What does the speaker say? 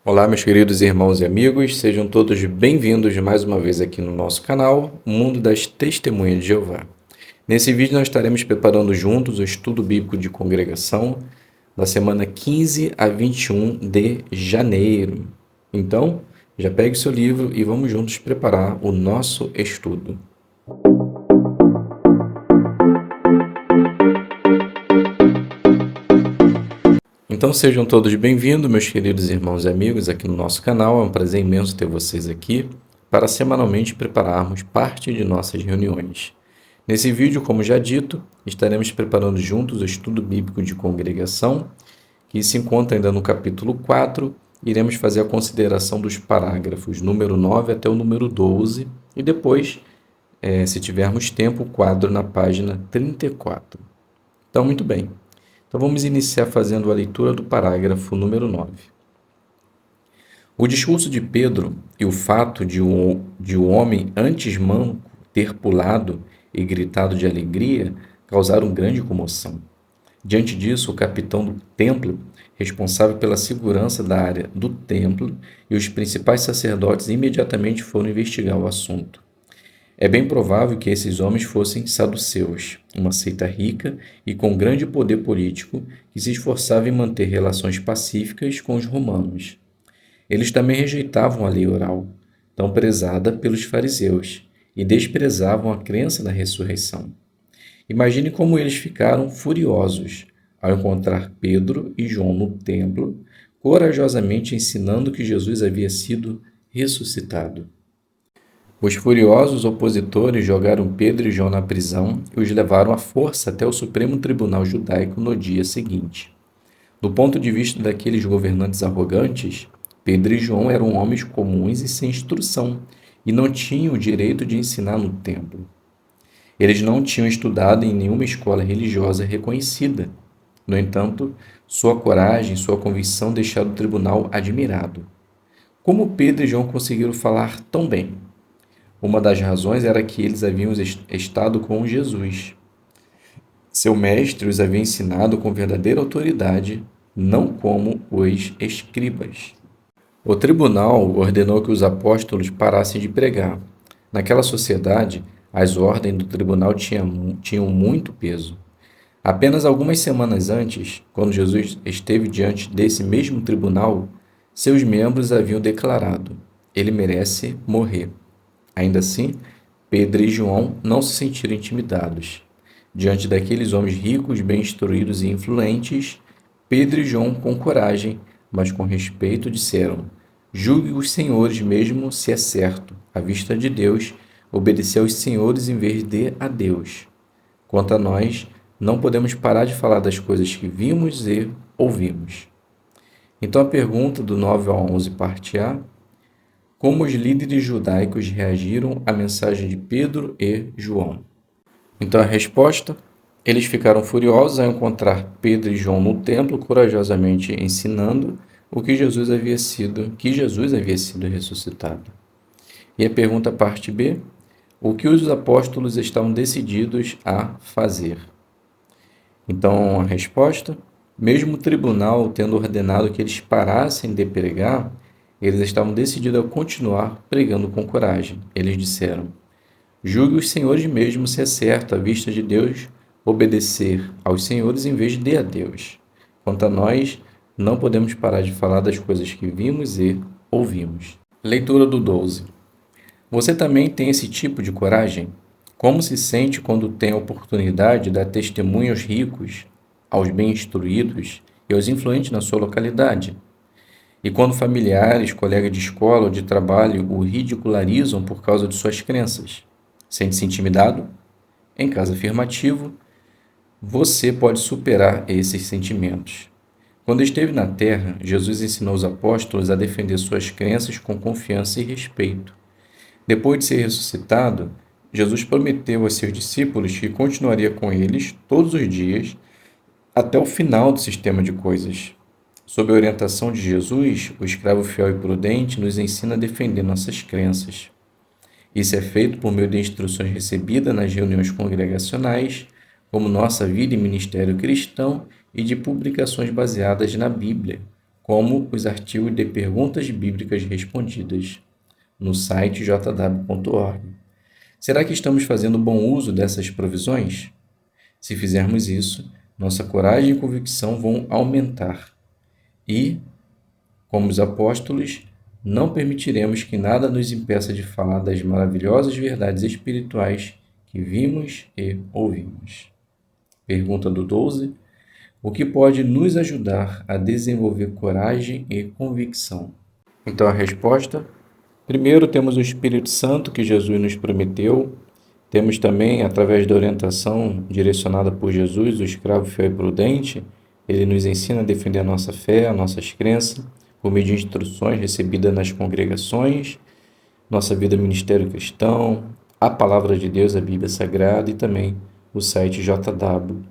Olá, meus queridos irmãos e amigos, sejam todos bem-vindos mais uma vez aqui no nosso canal, Mundo das Testemunhas de Jeová. Nesse vídeo nós estaremos preparando juntos o estudo bíblico de congregação da semana 15 a 21 de janeiro. Então, já pegue o seu livro e vamos juntos preparar o nosso estudo. Então sejam todos bem-vindos, meus queridos irmãos e amigos, aqui no nosso canal. É um prazer imenso ter vocês aqui para semanalmente prepararmos parte de nossas reuniões. Nesse vídeo, como já dito, estaremos preparando juntos o estudo bíblico de congregação, que se encontra ainda no capítulo 4. Iremos fazer a consideração dos parágrafos número 9 até o número 12 e depois, se tivermos tempo, o quadro na página 34. Então, muito bem. Então vamos iniciar fazendo a leitura do parágrafo número 9. O discurso de Pedro e o fato de o homem antes manco ter pulado e gritado de alegria causaram grande comoção. Diante disso, o capitão do templo, responsável pela segurança da área do templo, e os principais sacerdotes imediatamente foram investigar o assunto. É bem provável que esses homens fossem saduceus, uma seita rica e com grande poder político que se esforçava em manter relações pacíficas com os romanos. Eles também rejeitavam a lei oral, tão prezada pelos fariseus, e desprezavam a crença na ressurreição. Imagine como eles ficaram furiosos ao encontrar Pedro e João no templo, corajosamente ensinando que Jesus havia sido ressuscitado. Os furiosos opositores jogaram Pedro e João na prisão e os levaram à força até o Supremo Tribunal Judaico no dia seguinte. Do ponto de vista daqueles governantes arrogantes, Pedro e João eram homens comuns e sem instrução, e não tinham o direito de ensinar no templo. Eles não tinham estudado em nenhuma escola religiosa reconhecida. No entanto, sua coragem e sua convicção deixaram o tribunal admirado. Como Pedro e João conseguiram falar tão bem? Uma das razões era que eles haviam estado com Jesus. Seu mestre os havia ensinado com verdadeira autoridade, não como os escribas. O tribunal ordenou que os apóstolos parassem de pregar. Naquela sociedade, as ordens do tribunal tinham muito peso. Apenas algumas semanas antes, quando Jesus esteve diante desse mesmo tribunal, seus membros haviam declarado: ele merece morrer. Ainda assim, Pedro e João não se sentiram intimidados. Diante daqueles homens ricos, bem instruídos e influentes, Pedro e João, com coragem, mas com respeito, disseram: julgue os senhores mesmo se é certo, à vista de Deus, obedecer aos senhores em vez de a Deus. Quanto a nós, não podemos parar de falar das coisas que vimos e ouvimos. Então a pergunta do 9 ao 11, parte A: como os líderes judaicos reagiram à mensagem de Pedro e João? Então a resposta: eles ficaram furiosos ao encontrar Pedro e João no templo, corajosamente ensinando que Jesus havia sido ressuscitado. E a pergunta parte B: o que os apóstolos estavam decididos a fazer? Então a resposta: mesmo o tribunal tendo ordenado que eles parassem de pregar, eles estavam decididos a continuar pregando com coragem. Eles disseram: julgue os senhores mesmo se é certo, à vista de Deus, obedecer aos senhores em vez de a Deus. Quanto a nós, não podemos parar de falar das coisas que vimos e ouvimos. Leitura do 12. Você também tem esse tipo de coragem? Como se sente quando tem a oportunidade de dar testemunho aos ricos, aos bem instruídos e aos influentes na sua localidade? E quando familiares, colegas de escola ou de trabalho o ridicularizam por causa de suas crenças? Sente-se intimidado? Em caso afirmativo, você pode superar esses sentimentos. Quando esteve na Terra, Jesus ensinou os apóstolos a defender suas crenças com confiança e respeito. Depois de ser ressuscitado, Jesus prometeu a seus discípulos que continuaria com eles todos os dias até o final do sistema de coisas. Sob a orientação de Jesus, o escravo fiel e prudente nos ensina a defender nossas crenças. Isso é feito por meio de instruções recebidas nas reuniões congregacionais, como Nossa Vida e Ministério Cristão, e de publicações baseadas na Bíblia, como os artigos de perguntas bíblicas respondidas no site jw.org. Será que estamos fazendo bom uso dessas provisões? Se fizermos isso, nossa coragem e convicção vão aumentar e, como os apóstolos, não permitiremos que nada nos impeça de falar das maravilhosas verdades espirituais que vimos e ouvimos. Pergunta do 12. O que pode nos ajudar a desenvolver coragem e convicção? Então, a resposta: primeiro, temos o Espírito Santo que Jesus nos prometeu. Temos também, através da orientação direcionada por Jesus, o escravo fiel e prudente. Ele nos ensina a defender a nossa fé, as nossas crenças, por meio de instruções recebidas nas congregações, nossa vida ministério cristão, a Palavra de Deus, a Bíblia Sagrada e também o site jw.org.